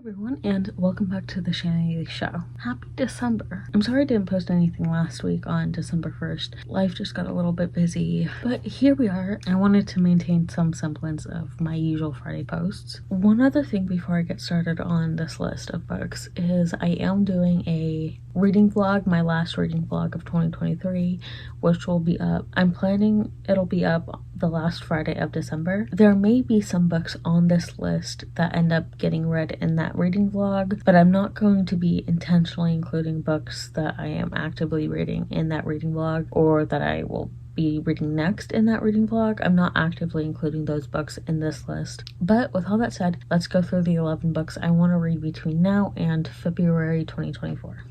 Everyone, and welcome back to the Shanny Show. Happy December. I'm sorry I didn't post anything last week on December 1st. Life just got a little bit busy, but here we are. I wanted to maintain some semblance of my usual Friday posts. One other thing before I get started on this list of books is I am doing a reading vlog, my last reading vlog of 2023, which will be up. I'm planning it'll be up the last Friday of December. There may be some books on this list that end up getting read in that reading vlog, but I'm not going to be intentionally including books that I am actively reading in that reading vlog or that I will be reading next in that reading vlog. I'm not actively including those books in this list. But with all that said, let's go through the 11 books I want to read between now and February 2024.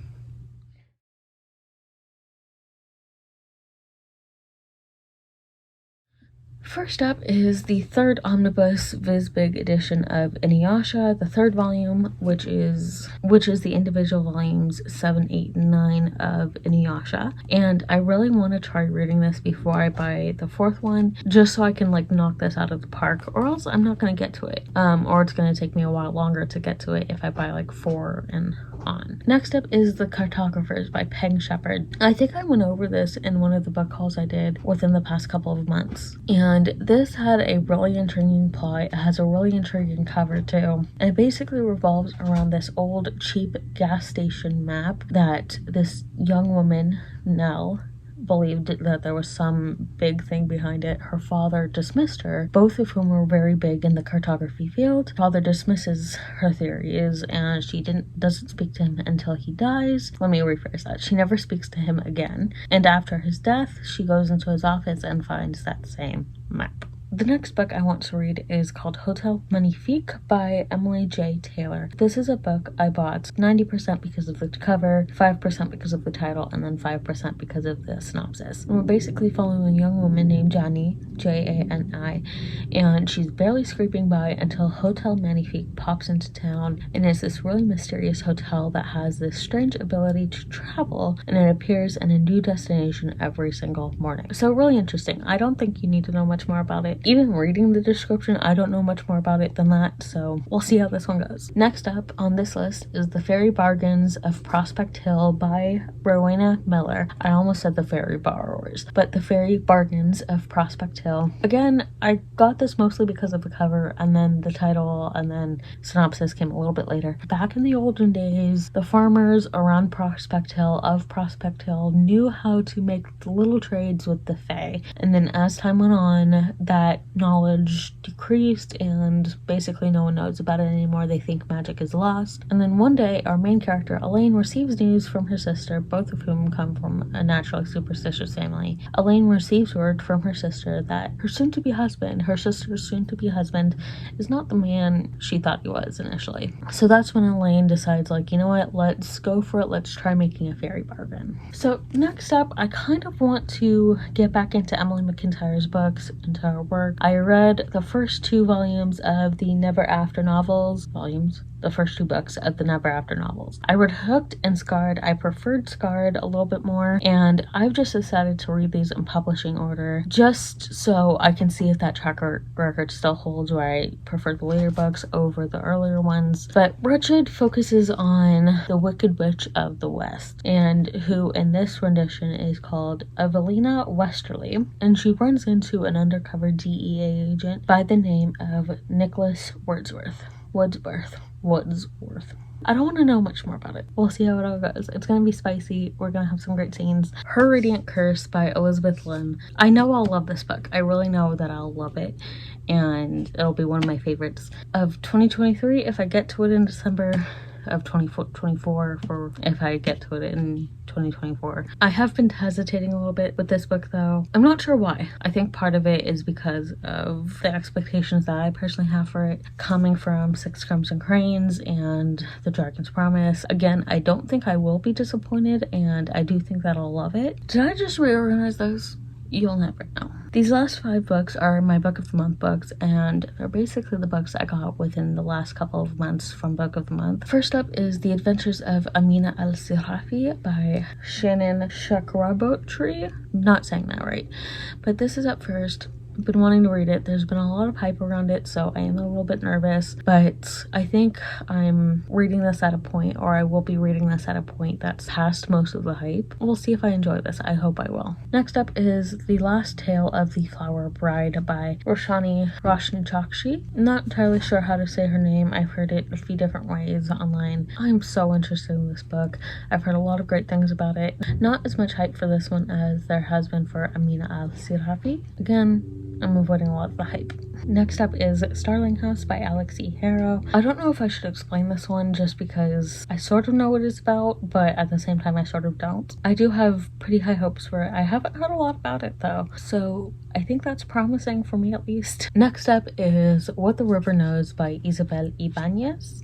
First up is the third omnibus Viz Big edition of Inuyasha, the third volume, which is the individual volumes 7, 8, and 9 of Inuyasha. And I really want to try reading this before I buy the fourth one, just so I can knock this out of the park, or else I'm not going to get to it. Or it's going to take me a while longer to get to it if I buy 4 and on. Next up is The Cartographers by Peng Shepherd. I think I went over this in one of the book hauls I did within the past couple of months. And this had a really intriguing plot. It has a really intriguing cover too. And it basically revolves around this old cheap gas station map that this young woman, Nell, believed that there was some big thing behind it. Her father dismissed her, both of whom were very big in the cartography field. Father dismisses her theories, and she doesn't speak to him until he dies. Let me rephrase that. She never speaks to him again, and after his death, she goes into his office and finds that same map. The next book I want to read is called Hotel Magnifique by Emily J. Taylor. This is a book I bought 90% because of the cover, 5% because of the title, and then 5% because of the synopsis. And we're basically following a young woman named Jani, Jani, and she's barely scraping by until Hotel Magnifique pops into town, and it's this really mysterious hotel that has this strange ability to travel, and it appears in a new destination every single morning. So really interesting. I don't think you need to know much more about it. Even reading the description, I don't know much more about it than that, so we'll see how this one goes. Next up on this list is The Fairy Bargains of Prospect Hill by Rowena Miller. I almost said The Fairy Borrowers, but The Fairy Bargains of Prospect Hill. Again, I got this mostly because of the cover, and then the title, and then synopsis came a little bit later. Back in the olden days, the farmers around Prospect Hill knew how to make the little trades with the Fae, and then as time went on, that knowledge decreased and basically no one knows about it anymore. They think magic is lost. And then one day our main character Elaine receives news from her sister, both of whom come from a naturally superstitious family. Elaine receives word from her sister that her sister's soon-to-be husband is not the man she thought he was initially. So that's when Elaine decides, you know what, let's go for it, let's try making a fairy bargain. So next up, I kind of want to get back into Emily McIntyre's books, into her work. I read the first 2 volumes of the Never After novels. The first 2 books of the Never After novels. I read Hooked and Scarred. I preferred Scarred a little bit more, and I've just decided to read these in publishing order just so I can see if that track record still holds, where I prefer the later books over the earlier ones. But Wretched focuses on the Wicked Witch of the West, and who in this rendition is called Evelina Westerly, and she runs into an undercover DEA agent by the name of Nicholas Wordsworth. I don't want to know much more about it. We'll see how it all goes. It's going to be spicy. We're going to have some great scenes. Her Radiant Curse by Elizabeth Lim. I know I'll love this book. I really know that I'll love it. And it'll be one of my favorites of 2023 if I get to it in December of 2024, for if I get to it in 2024. I have been hesitating a little bit with this book though. I'm not sure why. I think part of it is because of the expectations that I personally have for it, coming from Six Crimson Cranes and The Dragon's Promise. Again, I don't think I will be disappointed, and I do think that I'll love it. Did I just reorganize those? You'll never know. These last 5 books are my Book of the Month books, and they're basically the books I got within the last couple of months from Book of the Month. First up is The Adventures of Amina Al-Sirafi by Shannon Chakraborty. Not saying that right, but this is up first. I've been wanting to read it. There's been a lot of hype around it, so I am a little bit nervous, but I think I'm reading this at a point, or I will be reading this at a point that's past most of the hype. We'll see if I enjoy this. I hope I will. Next up is The Last Tale of the Flower Bride by Roshani Chakshi. Not entirely sure how to say her name. I've heard it a few different ways online. I'm so interested in this book. I've heard a lot of great things about it. Not as much hype for this one as there has been for Amina Al-Sirafi. Again, I'm avoiding a lot of the hype. Next up is Starling House by Alex E. Harrow. I don't know if I should explain this one just because I sort of know what it's about, but at the same time I sort of don't. I do have pretty high hopes for it. I haven't heard a lot about it though, so I think that's promising for me at least. Next up is What the River Knows by Isabel Ibanez.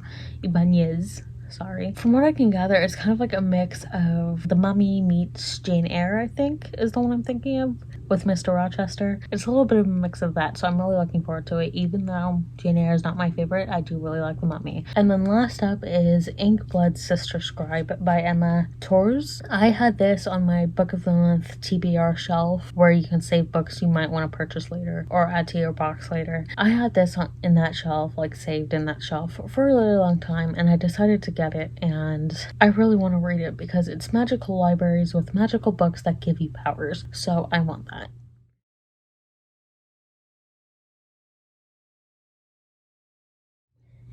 Sorry. From what I can gather, it's kind of like a mix of The Mummy meets Jane Eyre, I think, is the one I'm thinking of, with Mr. Rochester. It's a little bit of a mix of that, so I'm really looking forward to it. Even though Jane Eyre is not my favorite, I do really like The Mummy. And then last up is Ink Blood's Sister Scribe by Emma Torres. I had this on my Book of the Month TBR shelf, where you can save books you might want to purchase later or add to your box later. I had this in that shelf, like saved in that shelf for a really long time, and I decided to get it, and I really want to read it because it's magical libraries with magical books that give you powers, so I want that.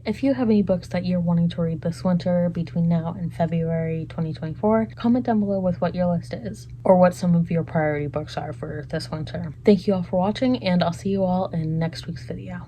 If you have any books that you're wanting to read this winter between now and February 2024, comment down below with what your list is, or what some of your priority books are for this winter. Thank you all for watching, and I'll see you all in next week's video.